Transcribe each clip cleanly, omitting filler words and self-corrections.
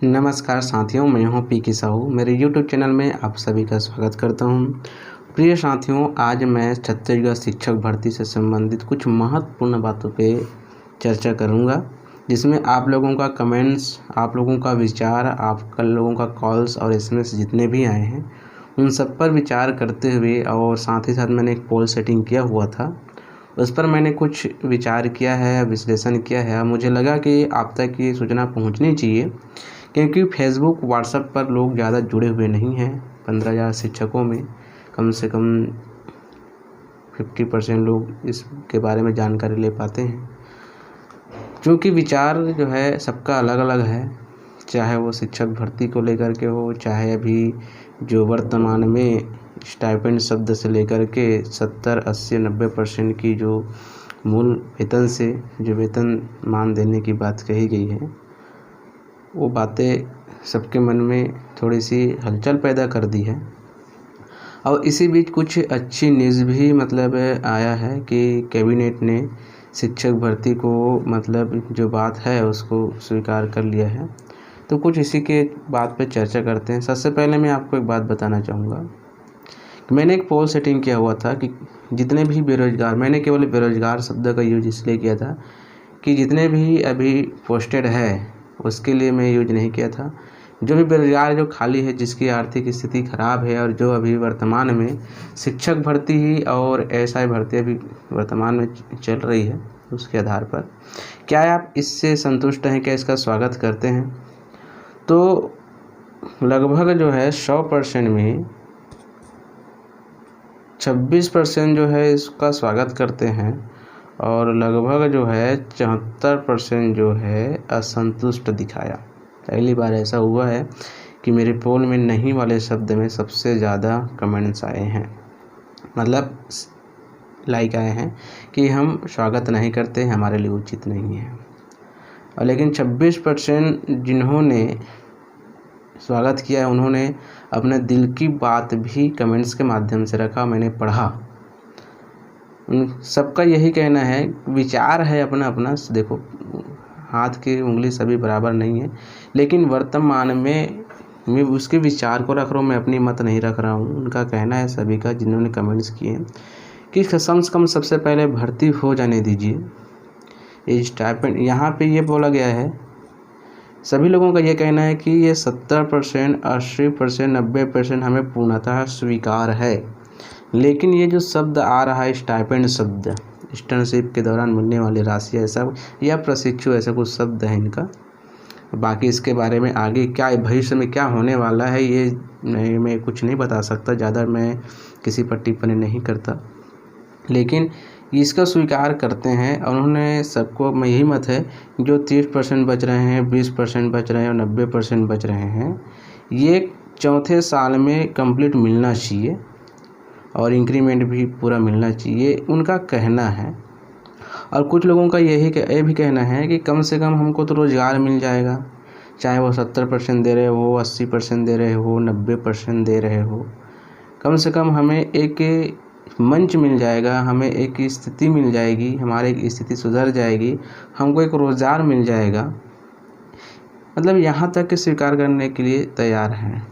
नमस्कार साथियों, मैं हूं पी के साहू। मेरे यूट्यूब चैनल में आप सभी का स्वागत करता हूं। प्रिय साथियों, आज मैं छत्तीसगढ़ शिक्षक भर्ती से संबंधित कुछ महत्वपूर्ण बातों पे चर्चा करूंगा, जिसमें आप लोगों का कमेंट्स, आप लोगों का विचार, आप लोगों का कॉल्स और एसएमएस जितने भी आए हैं उन सब पर विचार करते हुए, और साथ ही साथ मैंने एक पोल सेटिंग किया हुआ था, उस पर मैंने कुछ विचार किया है, विश्लेषण किया है। मुझे लगा कि आप तक ये सूचना पहुंचनी चाहिए, क्योंकि फेसबुक, व्हाट्सएप पर लोग ज़्यादा जुड़े हुए नहीं हैं। 15,000 शिक्षकों में कम से कम 50% लोग इसके बारे में जानकारी ले पाते हैं। क्योंकि विचार जो है सबका अलग अलग है, चाहे वो शिक्षक भर्ती को लेकर के हो, चाहे अभी जो वर्तमान में स्टाइपेंड शब्द से लेकर के 70, 80, 90% की जो मूल वेतन से जो वेतन मान देने की बात कही गई है, वो बातें सबके मन में थोड़ी सी हलचल पैदा कर दी है। और इसी बीच कुछ अच्छी न्यूज़ भी आया है कि कैबिनेट ने शिक्षक भर्ती को जो बात है उसको स्वीकार कर लिया है। तो कुछ इसी के बात पे चर्चा करते हैं। सबसे पहले मैं आपको एक बात बताना चाहूँगा कि मैंने एक पोल सेटिंग किया हुआ था कि जितने भी बेरोजगार, मैंने केवल बेरोजगार शब्द का यूज इसलिए किया था कि जितने भी अभी पोस्टेड है उसके लिए मैं यूज नहीं किया था। जो भी बेरोजगार, जो खाली है, जिसकी आर्थिक स्थिति ख़राब है और जो अभी वर्तमान में शिक्षक भर्ती ही और एसआई भर्ती अभी वर्तमान में चल रही है, उसके आधार पर क्या आप इससे संतुष्ट हैं, क्या इसका स्वागत करते हैं? तो लगभग जो है 100% में 26% जो है इसका स्वागत करते हैं और लगभग जो है 74% जो है असंतुष्ट दिखाया। पहली बार ऐसा हुआ है कि मेरे पोल में नहीं वाले शब्द में सबसे ज़्यादा कमेंट्स आए हैं, लाइक आए हैं कि हम स्वागत नहीं करते, हमारे लिए उचित नहीं है। और लेकिन 26% जिन्होंने स्वागत किया, उन्होंने अपने दिल की बात भी कमेंट्स के माध्यम से रखा, मैंने पढ़ा। उन सबका यही कहना है, विचार है अपना अपना, देखो हाथ की उंगली सभी बराबर नहीं है, लेकिन वर्तमान में मैं उसके विचार को रख रहा हूँ, मैं अपनी मत नहीं रख रहा हूँ। उनका कहना है सभी का, जिन्होंने कमेंट्स किए हैं, कि कम से कम सबसे पहले भर्ती हो जाने दीजिए। ये स्टाइपेंड यहाँ पे ये बोला गया है, सभी लोगों का ये कहना है कि ये 70%, 80%, 90% हमें पूर्णतः स्वीकार है। लेकिन ये जो शब्द आ रहा है स्टाइपेंड शब्द, इंटर्नशिप के दौरान मिलने वाली राशि, ऐसा या प्रशिक्षु, ऐसा कुछ शब्द है इनका। बाकी इसके बारे में आगे क्या भविष्य में क्या होने वाला है ये मैं कुछ नहीं बता सकता, ज़्यादा मैं किसी पर टिप्पणी नहीं करता। लेकिन इसका स्वीकार करते हैं और उन्होंने सबको में यही मत है, जो 30% बच रहे हैं, 20% बच रहे हैं और 90% बच रहे हैं, ये चौथे साल में कंप्लीट मिलना चाहिए और इंक्रीमेंट भी पूरा मिलना चाहिए, उनका कहना है। और कुछ लोगों का ये भी कहना है कि कम से कम हमको तो रोज़गार मिल जाएगा, चाहे वो 70% दे रहे हो, 80% दे रहे हो, 90% दे रहे हो, कम से कम हमें एक मंच मिल जाएगा, हमें एक स्थिति मिल जाएगी, हमारी एक स्थिति सुधर जाएगी, हमको एक रोज़गार मिल जाएगा। यहाँ तक के स्वीकार करने के लिए तैयार हैं।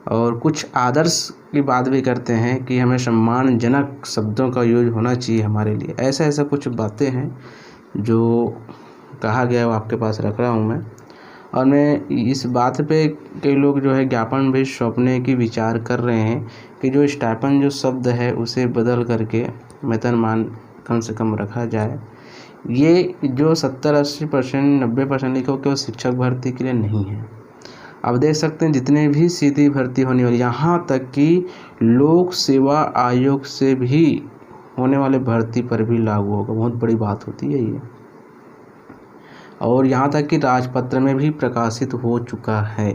और कुछ आदर्श की बात भी करते हैं कि हमें सम्मानजनक शब्दों का यूज होना चाहिए हमारे लिए। ऐसा कुछ बातें हैं जो कहा गया, वो आपके पास रख रहा हूँ मैं। और मैं इस बात पे कई लोग जो है ज्ञापन भी सौंपने की विचार कर रहे हैं कि जो स्टाइपेंड जो शब्द है उसे बदल करके वेतनमान कम से कम रखा जाए। ये जो 70, 80%, 90% लिखो कि वो शिक्षक भर्ती के लिए नहीं है। आप देख सकते हैं जितने भी सीधी भर्ती होने वाली, यहाँ तक कि लोक सेवा आयोग से भी होने वाले भर्ती पर भी लागू होगा। बहुत बड़ी बात होती है ये। और यहाँ तक कि राजपत्र में भी प्रकाशित हो चुका है।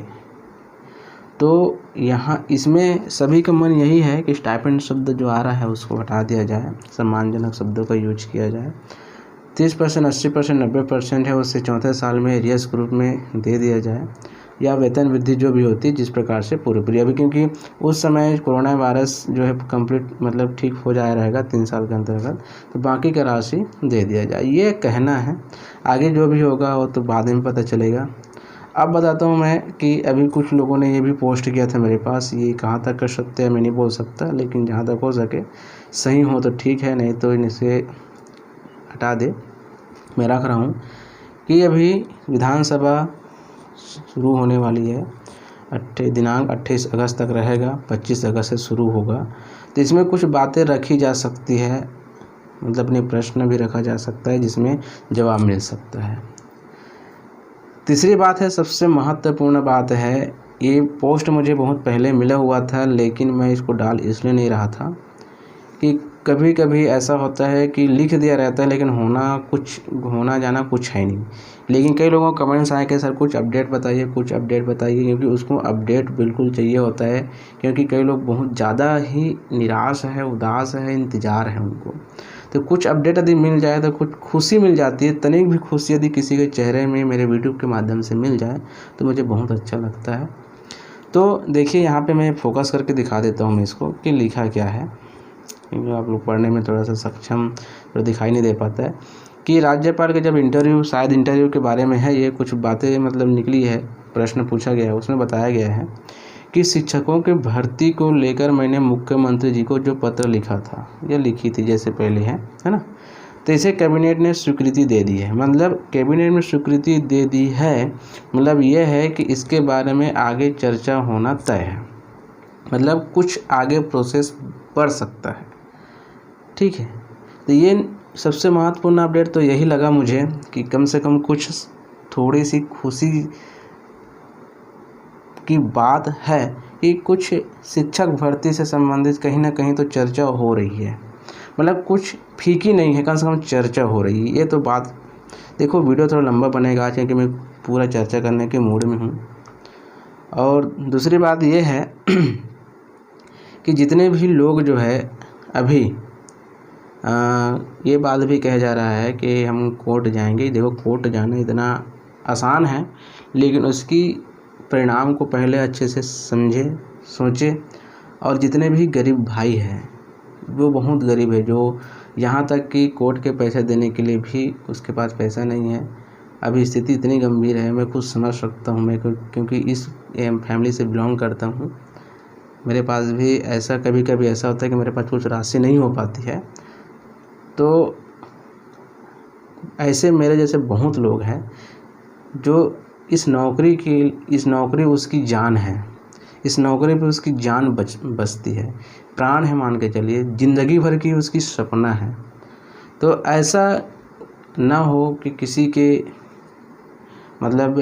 तो यहाँ इसमें सभी का मन यही है कि स्टाइपेंड शब्द जो आ रहा है उसको हटा दिया जाए, सम्मानजनक शब्दों का यूज किया जाए। 30%, 80%, 90% है उससे चौथे साल में एरियर्स ग्रुप में दे दिया जाए, या वेतन वृद्धि जो भी होती है जिस प्रकार से पूरी अभी, क्योंकि उस समय कोरोना वायरस जो है कंप्लीट ठीक हो जाया रहेगा 3 साल के अंतर्गत, तो बाकी का राशि दे दिया जाए, ये कहना है। आगे जो भी होगा वो तो बाद में पता चलेगा। अब बताता हूँ मैं कि अभी कुछ लोगों ने ये भी पोस्ट किया था मेरे पास, ये कहाँ तक का सत्य है मैं नहीं बोल सकता, लेकिन जहाँ तक हो सके सही हो तो ठीक है, नहीं तो इनसे हटा दे। मैं रख रहा हूँ कि अभी विधानसभा शुरू होने वाली है, दिनांक 28 अगस्त तक रहेगा, 25 अगस्त से शुरू होगा। तो इसमें कुछ बातें रखी जा सकती है, मतलब अपने प्रश्न भी रखा जा सकता है जिसमें जवाब मिल सकता है। तीसरी बात है, सबसे महत्वपूर्ण बात है, ये पोस्ट मुझे बहुत पहले मिला हुआ था, लेकिन मैं इसको डाल इसलिए नहीं रहा था कि कभी कभी ऐसा होता है कि लिख दिया रहता है लेकिन होना जाना कुछ है नहीं। लेकिन कई लोगों को कमेंट्स आए कि सर कुछ अपडेट बताइए, कुछ अपडेट बताइए, क्योंकि उसको अपडेट बिल्कुल चाहिए होता है, क्योंकि कई लोग बहुत ज़्यादा ही निराश है, उदास है, इंतज़ार है उनको। तो कुछ अपडेट यदि मिल जाए तो कुछ खुशी मिल जाती है, तनिक भी खुशी यदि किसी के चेहरे में मेरे वीडियो के माध्यम से मिल जाए तो मुझे बहुत अच्छा लगता है। तो देखिए यहाँ पे मैं फोकस करके दिखा देता हूँ मैं इसको कि लिखा क्या है, क्योंकि आप लोग पढ़ने में थोड़ा सा सक्षम तो दिखाई नहीं दे पाता है। कि राज्यपाल के जब इंटरव्यू के बारे में है, ये कुछ बातें मतलब निकली है, प्रश्न पूछा गया है, उसमें बताया गया है कि शिक्षकों के भर्ती को लेकर मैंने मुख्यमंत्री जी को जो पत्र लिखा था, ये लिखी थी जैसे पहले है ना, तो इसे कैबिनेट ने स्वीकृति दे दी है। मतलब कैबिनेट में स्वीकृति दे दी है, मतलब ये है कि इसके बारे में आगे चर्चा होना तय है, मतलब कुछ आगे प्रोसेस बढ़ सकता है, ठीक है। तो ये सबसे महत्वपूर्ण अपडेट तो यही लगा मुझे कि कम से कम कुछ थोड़ी सी खुशी की बात है कि कुछ शिक्षक भर्ती से संबंधित कहीं ना कहीं तो चर्चा हो रही है, मतलब कुछ फीकी नहीं है, कम से कम चर्चा हो रही है। ये तो बात देखो, वीडियो थोड़ा लंबा बनेगा क्योंकि मैं पूरा चर्चा करने के मूड में हूँ। और दूसरी बात ये है कि जितने भी लोग जो है अभी ये बात भी कहा जा रहा है कि हम कोर्ट जाएंगे। देखो, कोर्ट जाना इतना आसान है, लेकिन उसकी परिणाम को पहले अच्छे से समझे सोचे। और जितने भी गरीब भाई हैं, वो बहुत गरीब है, जो यहाँ तक कि कोर्ट के पैसे देने के लिए भी उसके पास पैसा नहीं है। अभी स्थिति इतनी गंभीर है, मैं खुद समझ सकता हूँ, मैं क्योंकि इस फैमिली से बिलोंग करता हूँ। मेरे पास भी ऐसा कभी कभी ऐसा होता है कि मेरे पास कुछ राशि नहीं हो पाती है, तो ऐसे मेरे जैसे बहुत लोग हैं जो इस नौकरी उसकी जान है, इस नौकरी पे उसकी जान बचती है, प्राण है, मान के चलिए ज़िंदगी भर की उसकी सपना है। तो ऐसा ना हो कि किसी के मतलब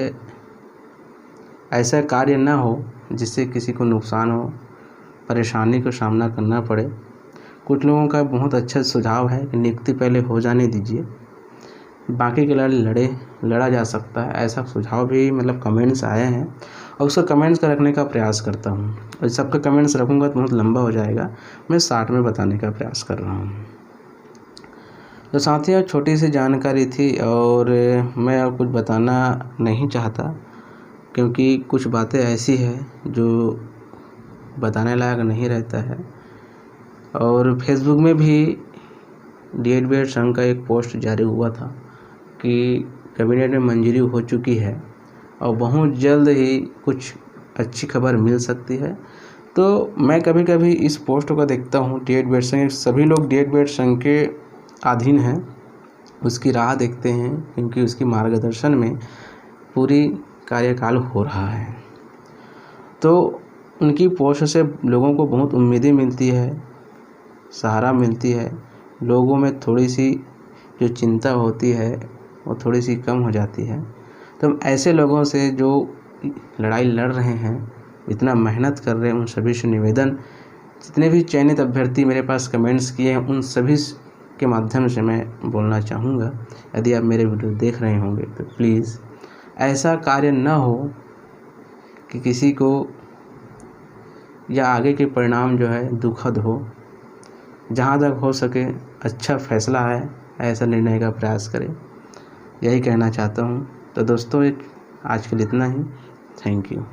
ऐसा कार्य ना हो जिससे किसी को नुकसान हो, परेशानी का सामना करना पड़े। कुछ लोगों का बहुत अच्छा सुझाव है कि नियुक्ति पहले हो जाने दीजिए, बाकी के लड़ाई लड़ा जा सकता है, ऐसा सुझाव भी मतलब कमेंट्स आए हैं, और उसका कमेंट्स का रखने का प्रयास करता हूँ। और सबका कमेंट्स रखूँगा तो बहुत लंबा हो जाएगा, मैं शॉर्ट में बताने का प्रयास कर रहा हूँ। तो साथियों, छोटी सी जानकारी थी और मैं और कुछ बताना नहीं चाहता, क्योंकि कुछ बातें ऐसी हैं जो बताने लायक नहीं रहता है। और फेसबुक में भी DED संघ का एक पोस्ट जारी हुआ था कि कैबिनेट में मंजूरी हो चुकी है और बहुत जल्द ही कुछ अच्छी खबर मिल सकती है। तो मैं कभी कभी इस पोस्ट को देखता हूँ, DED संघ, सभी लोग DED संघ के अधीन हैं, उसकी राह देखते हैं, क्योंकि उसकी मार्गदर्शन में पूरी कार्यकाल हो रहा है। तो उनकी पोस्ट से लोगों को बहुत उम्मीदें मिलती है, सहारा मिलती है, लोगों में थोड़ी सी जो चिंता होती है वो थोड़ी सी कम हो जाती है। तो ऐसे लोगों से जो लड़ाई लड़ रहे हैं, इतना मेहनत कर रहे हैं, उन सभी से निवेदन, जितने भी चयनित अभ्यर्थी मेरे पास कमेंट्स किए हैं, उन सभी के माध्यम से मैं बोलना चाहूँगा, यदि आप मेरे वीडियो देख रहे होंगे तो प्लीज़ ऐसा कार्य न हो कि किसी को या आगे के परिणाम जो है दुखद हो। जहाँ तक हो सके अच्छा फैसला है, ऐसा निर्णय का प्रयास करें, यही कहना चाहता हूँ। तो दोस्तों, आज के लिए इतना ही। Thank you.